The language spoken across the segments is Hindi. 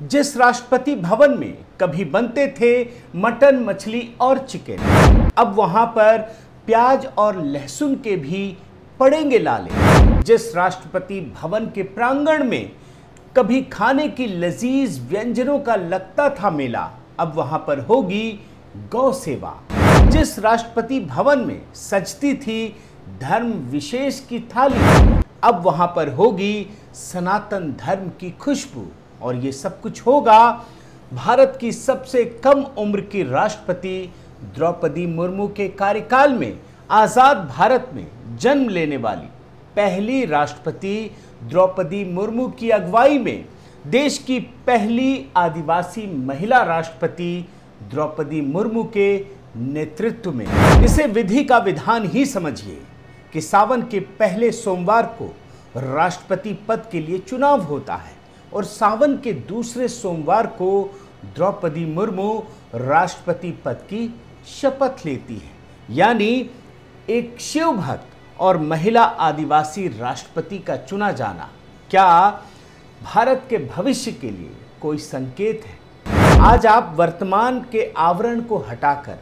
जिस राष्ट्रपति भवन में कभी बनते थे मटन, मछली और चिकन, अब वहां पर प्याज और लहसुन के भी पड़ेंगे लाले। जिस राष्ट्रपति भवन के प्रांगण में कभी खाने की लजीज व्यंजनों का लगता था मेला, अब वहां पर होगी गौ सेवा। जिस राष्ट्रपति भवन में सजती थी धर्म विशेष की थाली, अब वहां पर होगी सनातन धर्म की खुशबू। और ये सब कुछ होगा भारत की सबसे कम उम्र की राष्ट्रपति द्रौपदी मुर्मू के कार्यकाल में। आजाद भारत में जन्म लेने वाली पहली राष्ट्रपति द्रौपदी मुर्मू की अगुवाई में देश की पहली आदिवासी महिला राष्ट्रपति द्रौपदी मुर्मू के नेतृत्व में। इसे विधि का विधान ही समझिए कि सावन के पहले सोमवार को राष्ट्रपति पद के लिए चुनाव होता है और सावन के दूसरे सोमवार को द्रौपदी मुर्मू राष्ट्रपति पद की शपथ लेती है। यानी एक शिव भक्त और महिला आदिवासी राष्ट्रपति का चुना जाना क्या भारत के भविष्य के लिए कोई संकेत है? आज आप वर्तमान के आवरण को हटाकर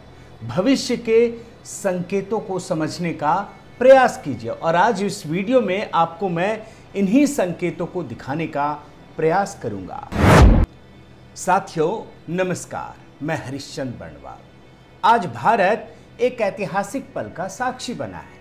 भविष्य के संकेतों को समझने का प्रयास कीजिए और आज इस वीडियो में आपको मैं इन्हीं संकेतों को दिखाने का प्रयास करूंगा। साथियों नमस्कार, मैं हरिश्चंद्र बर्णवाल। आज भारत एक ऐतिहासिक पल का साक्षी बना है।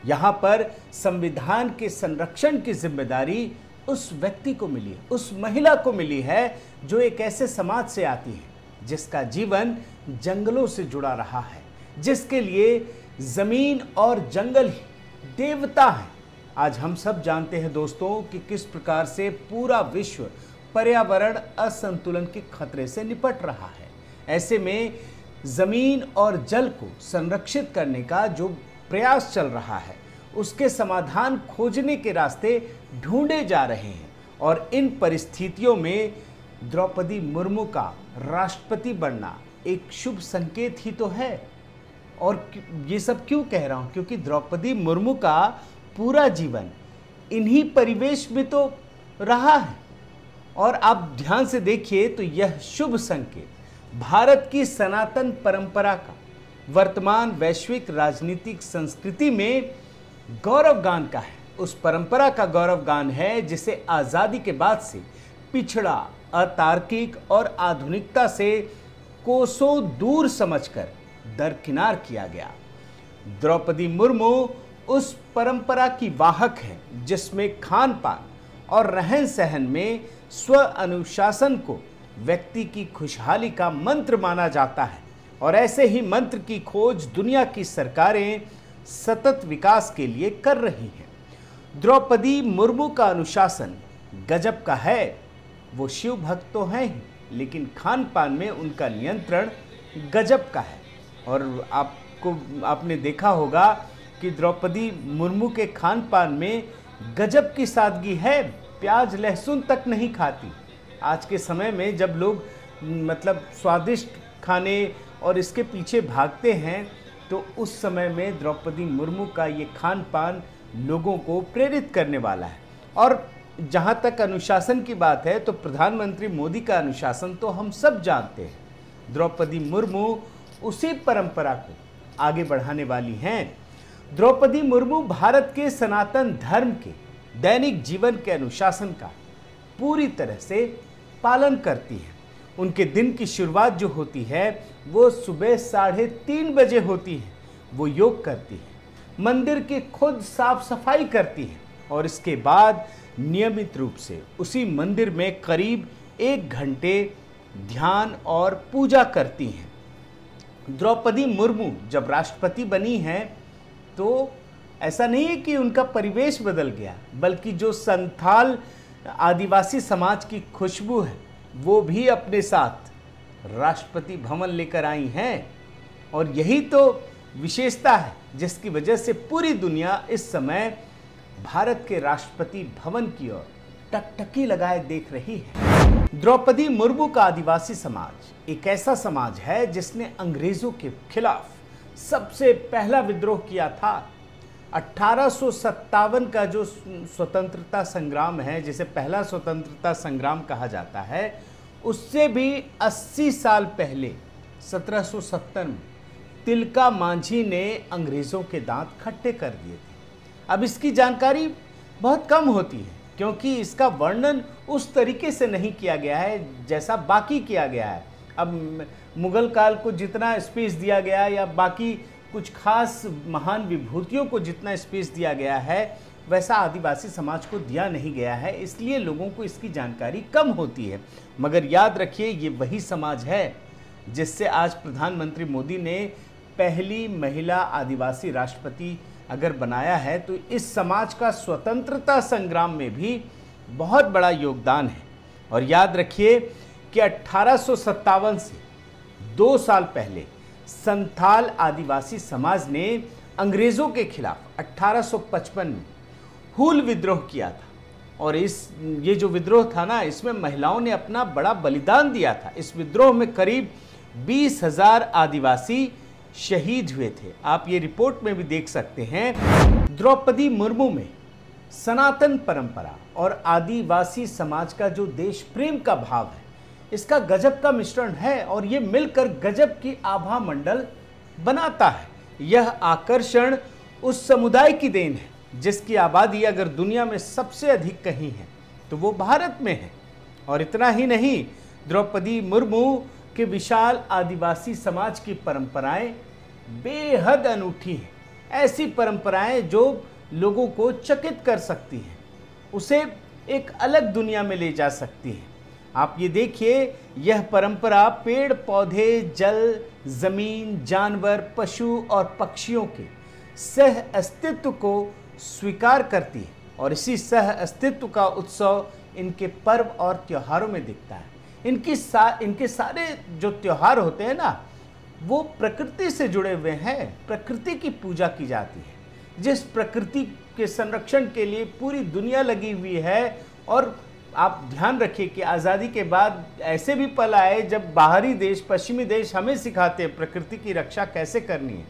यहाँ पर संविधान के संरक्षण की जिम्मेदारी उस व्यक्ति को मिली है, उस महिला को मिली है जो एक ऐसे समाज से आती है जिसका जीवन जंगलों से जुड़ा रहा है, जिसके लिए जमीन और जंगल ही देवता है। आज हम सब जानते हैं दोस्तों कि किस प्रकार से पूरा विश्व पर्यावरण असंतुलन के खतरे से निपट रहा है। ऐसे में जमीन और जल को संरक्षित करने का जो प्रयास चल रहा है, उसके समाधान खोजने के रास्ते ढूंढे जा रहे हैं। और इन परिस्थितियों में द्रौपदी मुर्मू का राष्ट्रपति बनना एक शुभ संकेत ही तो है। और ये सब क्यों कह रहा हूँ? क्योंकि द्रौपदी मुर्मू का पूरा जीवन इन्हीं परिवेश में तो रहा है। और आप ध्यान से देखिए तो यह शुभ संकेत भारत की सनातन परंपरा का वर्तमान वैश्विक राजनीतिक संस्कृति में गौरवगान का है। उस परंपरा का गौरवगान है जिसे आज़ादी के बाद से पिछड़ा, अतार्किक और आधुनिकता से कोसों दूर समझकर दरकिनार किया गया। द्रौपदी मुर्मू उस परंपरा की वाहक है जिसमें खान पान और रहन सहन में स्व अनुशासन को व्यक्ति की खुशहाली का मंत्र माना जाता है। और ऐसे ही मंत्र की खोज दुनिया की सरकारें सतत विकास के लिए कर रही हैं। द्रौपदी मुर्मू का अनुशासन गजब का है। वो शिव भक्त तो हैं ही, लेकिन खान पान में उनका नियंत्रण गजब का है। और आपने देखा होगा कि द्रौपदी मुर्मू के खान पान में गजब की सादगी है। प्याज लहसुन तक नहीं खाती। आज के समय में जब लोग स्वादिष्ट खाने और इसके पीछे भागते हैं, तो उस समय में द्रौपदी मुर्मू का ये खान पान लोगों को प्रेरित करने वाला है। और जहाँ तक अनुशासन की बात है तो प्रधानमंत्री मोदी का अनुशासन तो हम सब जानते हैं। द्रौपदी मुर्मू उसी परंपरा को आगे बढ़ाने वाली हैं। द्रौपदी मुर्मू भारत के सनातन धर्म के दैनिक जीवन के अनुशासन का पूरी तरह से पालन करती हैं। उनके दिन की शुरुआत जो होती है वो सुबह 3:30 बजे होती है। वो योग करती है, मंदिर की खुद साफ सफाई करती है और इसके बाद नियमित रूप से उसी मंदिर में करीब 1 घंटे ध्यान और पूजा करती हैं। द्रौपदी मुर्मू जब राष्ट्रपति बनी हैं तो ऐसा नहीं है कि उनका परिवेश बदल गया, बल्कि जो संथाल आदिवासी समाज की खुशबू है वो भी अपने साथ राष्ट्रपति भवन लेकर आई हैं। और यही तो विशेषता है जिसकी वजह से पूरी दुनिया इस समय भारत के राष्ट्रपति भवन की ओर टकटकी लगाए देख रही है। द्रौपदी मुर्मू का आदिवासी समाज एक ऐसा समाज है जिसने अंग्रेजों के खिलाफ सबसे पहला विद्रोह किया था। 1857 का जो स्वतंत्रता संग्राम है, जिसे पहला स्वतंत्रता संग्राम कहा जाता है, उससे भी 80 साल पहले 1770 में तिलका मांझी ने अंग्रेज़ों के दांत खट्टे कर दिए थे। अब इसकी जानकारी बहुत कम होती है क्योंकि इसका वर्णन उस तरीके से नहीं किया गया है जैसा बाकी किया गया है। अब मुगल काल को जितना स्पेस दिया गया या बाकी कुछ खास महान विभूतियों को जितना स्पेस दिया गया है वैसा आदिवासी समाज को दिया नहीं गया है, इसलिए लोगों को इसकी जानकारी कम होती है। मगर याद रखिए, ये वही समाज है जिससे आज प्रधानमंत्री मोदी ने पहली महिला आदिवासी राष्ट्रपति अगर बनाया है, तो इस समाज का स्वतंत्रता संग्राम में भी बहुत बड़ा योगदान है। और याद रखिए कि 1857 से 2 साल पहले संथाल आदिवासी समाज ने अंग्रेज़ों के खिलाफ 1855 में हूल विद्रोह किया था। और ये जो विद्रोह था ना, इसमें महिलाओं ने अपना बड़ा बलिदान दिया था। इस विद्रोह में करीब 20,000 आदिवासी शहीद हुए थे। आप ये रिपोर्ट में भी देख सकते हैं। द्रौपदी मुर्मू में सनातन परंपरा और आदिवासी समाज का जो देश प्रेम का भाव है, इसका गजब का मिश्रण है और ये मिलकर गजब की आभा मंडल बनाता है। यह आकर्षण उस समुदाय की देन है जिसकी आबादी अगर दुनिया में सबसे अधिक कहीं है तो वो भारत में है। और इतना ही नहीं, द्रौपदी मुर्मू के विशाल आदिवासी समाज की परंपराएं बेहद अनूठी हैं। ऐसी परंपराएं जो लोगों को चकित कर सकती हैं, उसे एक अलग दुनिया में ले जा सकती हैं। आप ये देखिए, यह परंपरा पेड़ पौधे, जल, जमीन, जानवर, पशु और पक्षियों के सह अस्तित्व को स्वीकार करती है और इसी सह अस्तित्व का उत्सव इनके पर्व और त्योहारों में दिखता है। इनके सारे जो त्योहार होते हैं ना, वो प्रकृति से जुड़े हुए हैं। प्रकृति की पूजा की जाती है, जिस प्रकृति के संरक्षण के लिए पूरी दुनिया लगी हुई है। और आप ध्यान रखिए कि आज़ादी के बाद ऐसे भी पल आए जब बाहरी देश, पश्चिमी देश हमें सिखाते हैं प्रकृति की रक्षा कैसे करनी है।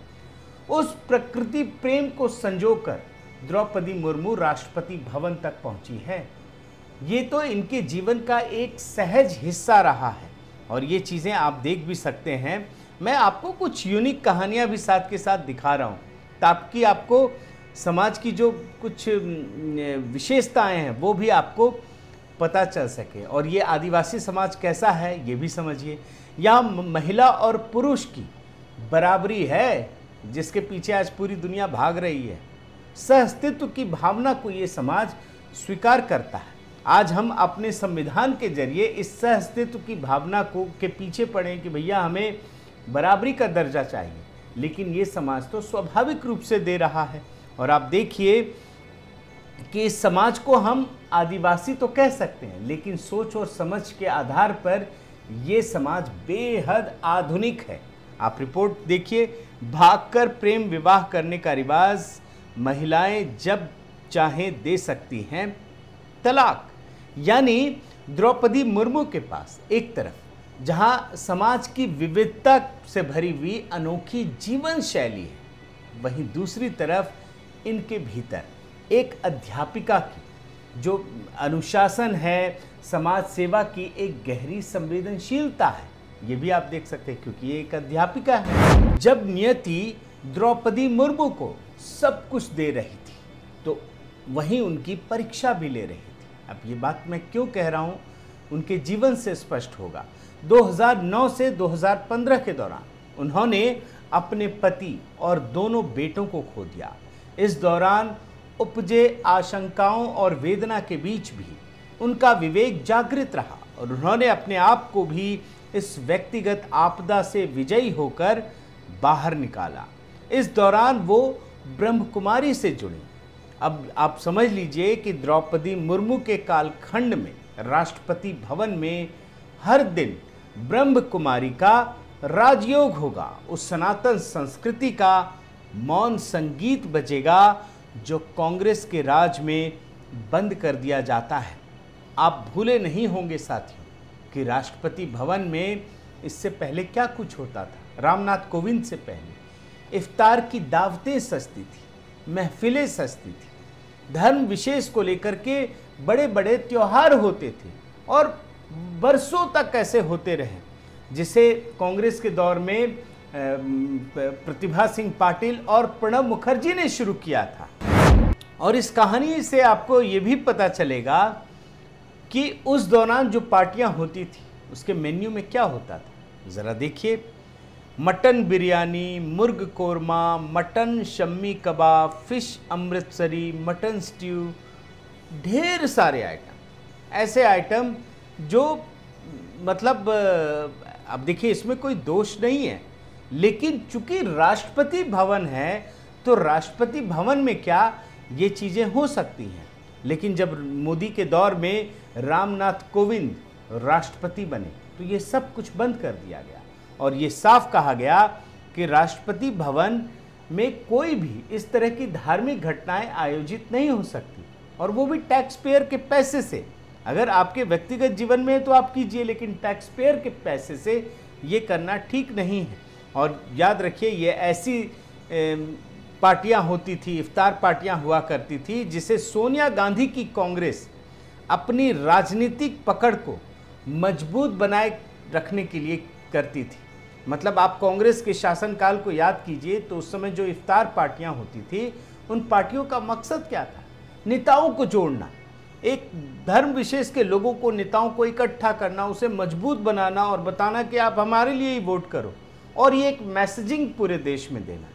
उस प्रकृति प्रेम को संजोकर द्रौपदी मुर्मू राष्ट्रपति भवन तक पहुंची है। ये तो इनके जीवन का एक सहज हिस्सा रहा है और ये चीज़ें आप देख भी सकते हैं। मैं आपको कुछ यूनिक कहानियां भी साथ के साथ दिखा रहा हूँ ताकि आपको समाज की जो कुछ विशेषताएं हैं वो भी आपको पता चल सके। और ये आदिवासी समाज कैसा है ये भी समझिए। यहाँ महिला और पुरुष की बराबरी है जिसके पीछे आज पूरी दुनिया भाग रही है। सहअस्तित्व की भावना को ये समाज स्वीकार करता है। आज हम अपने संविधान के जरिए इस सहअस्तित्व की भावना को के पीछे पड़े कि भैया हमें बराबरी का दर्जा चाहिए, लेकिन ये समाज तो स्वाभाविक रूप से दे रहा है। और आप देखिए कि इस समाज को हम आदिवासी तो कह सकते हैं, लेकिन सोच और समझ के आधार पर ये समाज बेहद आधुनिक है। आप रिपोर्ट देखिए, भागकर प्रेम विवाह करने का रिवाज, महिलाएं जब चाहें दे सकती हैं तलाक। यानी द्रौपदी मुर्मू के पास एक तरफ जहां समाज की विविधता से भरी हुई अनोखी जीवन शैली है, वहीं दूसरी तरफ इनके भीतर एक अध्यापिका की जो अनुशासन है, समाज सेवा की एक गहरी संवेदनशीलता है। ये भी आप देख सकते हैं क्योंकि ये एक अध्यापिका है। जब नियति द्रौपदी मुर्मू को सब कुछ दे रही थी तो वहीं उनकी परीक्षा भी ले रही थी। अब ये बात मैं क्यों कह रहा हूँ, उनके जीवन से स्पष्ट होगा। 2009 से 2015 के दौरान उन्होंने अपने पति और दोनों बेटों को खो दिया। इस दौरान उपजे आशंकाओं और वेदना के बीच भी उनका विवेक जागृत रहा और उन्होंने अपने आप को भी इस व्यक्तिगत आपदा से विजयी होकर बाहर निकाला। इस दौरान वो ब्रह्म कुमारी से जुड़ी। अब आप समझ लीजिए कि द्रौपदी मुर्मू के कालखंड में राष्ट्रपति भवन में हर दिन ब्रह्म कुमारी का राजयोग होगा। उस सनातन संस्कृति का मौन संगीत बजेगा जो कांग्रेस के राज में बंद कर दिया जाता है। आप भूले नहीं होंगे साथियों कि राष्ट्रपति भवन में इससे पहले क्या कुछ होता था। रामनाथ कोविंद से पहले इफ्तार की दावतें सजती थी, महफिलें सजती थी, धर्म विशेष को लेकर के बड़े बड़े त्योहार होते थे और बरसों तक ऐसे होते रहे, जिसे कांग्रेस के दौर में प्रतिभा सिंह पाटिल और प्रणब मुखर्जी ने शुरू किया था। और इस कहानी से आपको ये भी पता चलेगा कि उस दौरान जो पार्टियां होती थी उसके मेन्यू में क्या होता था। ज़रा देखिए, मटन बिरयानी, मुर्ग कोरमा, मटन शम्मी कबाब, फिश अमृतसरी, मटन स्ट्यू, ढेर सारे आइटम, ऐसे आइटम जो मतलब अब देखिए इसमें कोई दोष नहीं है, लेकिन चूंकि राष्ट्रपति भवन है तो राष्ट्रपति भवन में क्या ये चीज़ें हो सकती हैं। लेकिन जब मोदी के दौर में रामनाथ कोविंद राष्ट्रपति बने तो ये सब कुछ बंद कर दिया गया और ये साफ कहा गया कि राष्ट्रपति भवन में कोई भी इस तरह की धार्मिक घटनाएं आयोजित नहीं हो सकती, और वो भी टैक्स पेयर के पैसे से। अगर आपके व्यक्तिगत जीवन में है तो आप कीजिए, लेकिन टैक्स पेयर के पैसे से ये करना ठीक नहीं है। और याद रखिए, ये ऐसी पार्टियां होती थी, इफ्तार पार्टियां हुआ करती थी, जिसे सोनिया गांधी की कांग्रेस अपनी राजनीतिक पकड़ को मजबूत बनाए रखने के लिए करती थी। मतलब आप कांग्रेस के शासनकाल को याद कीजिए तो उस समय जो इफ्तार पार्टियां होती थी, उन पार्टियों का मकसद क्या था? नेताओं को जोड़ना, एक धर्म विशेष के लोगों को, नेताओं को इकट्ठा करना, उसे मजबूत बनाना और बताना कि आप हमारे लिए ही वोट करो, और ये एक मैसेजिंग पूरे देश में देना।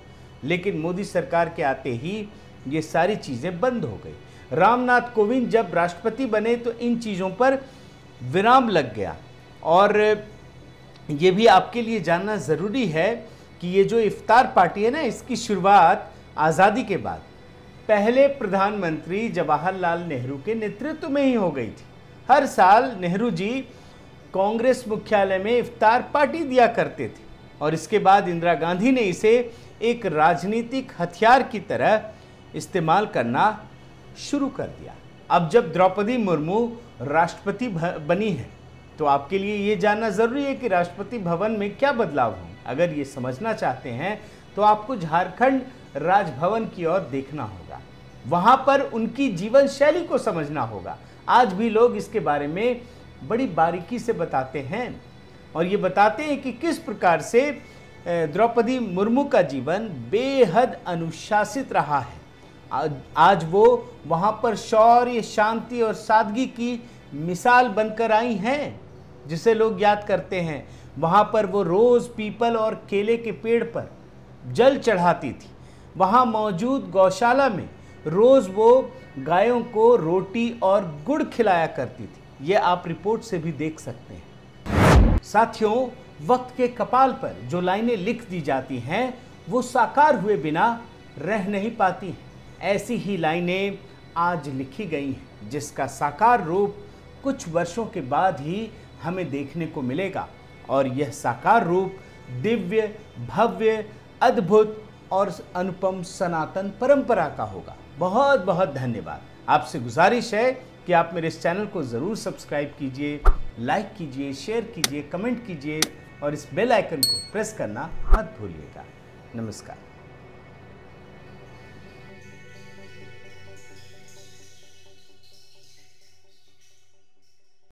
लेकिन मोदी सरकार के आते ही ये सारी चीज़ें बंद हो गई। रामनाथ कोविंद जब राष्ट्रपति बने तो इन चीज़ों पर विराम लग गया। और ये भी आपके लिए जानना ज़रूरी है कि ये जो इफ्तार पार्टी है ना, इसकी शुरुआत आज़ादी के बाद पहले प्रधानमंत्री जवाहरलाल नेहरू के नेतृत्व में ही हो गई थी। हर साल नेहरू जी कांग्रेस मुख्यालय में इफ्तार पार्टी दिया करते थे, और इसके बाद इंदिरा गांधी ने इसे एक राजनीतिक हथियार की तरह इस्तेमाल करना शुरू कर दिया। अब जब द्रौपदी मुर्मू राष्ट्रपति बनी है तो आपके लिए ये जानना ज़रूरी है कि राष्ट्रपति भवन में क्या बदलाव होंगे। अगर ये समझना चाहते हैं तो आपको झारखंड राजभवन की ओर देखना होगा, वहाँ पर उनकी जीवन शैली को समझना होगा। आज भी लोग इसके बारे में बड़ी बारीकी से बताते हैं, और ये बताते हैं कि किस प्रकार से द्रौपदी मुर्मू का जीवन बेहद अनुशासित रहा है। आज वो वहाँ पर शौर्य, शांति और सादगी की मिसाल बनकर आई हैं, जिसे लोग याद करते हैं। वहाँ पर वो रोज़ पीपल और केले के पेड़ पर जल चढ़ाती थी। वहाँ मौजूद गौशाला में रोज़ वो गायों को रोटी और गुड़ खिलाया करती थी। ये आप रिपोर्ट से भी देख सकते हैं। साथियों, वक्त के कपाल पर जो लाइनें लिख दी जाती हैं वो साकार हुए बिना रह नहीं पाती हैं। ऐसी ही लाइनें आज लिखी गई हैं, जिसका साकार रूप कुछ वर्षों के बाद ही हमें देखने को मिलेगा, और यह साकार रूप दिव्य, भव्य, अद्भुत और अनुपम सनातन परंपरा का होगा। बहुत बहुत धन्यवाद। आपसे गुजारिश है कि आप मेरे इस चैनल को ज़रूर सब्सक्राइब कीजिए, लाइक कीजिए, शेयर कीजिए, कमेंट कीजिए और इस बेल आइकन को प्रेस करना मत भूलिएगा। नमस्कार।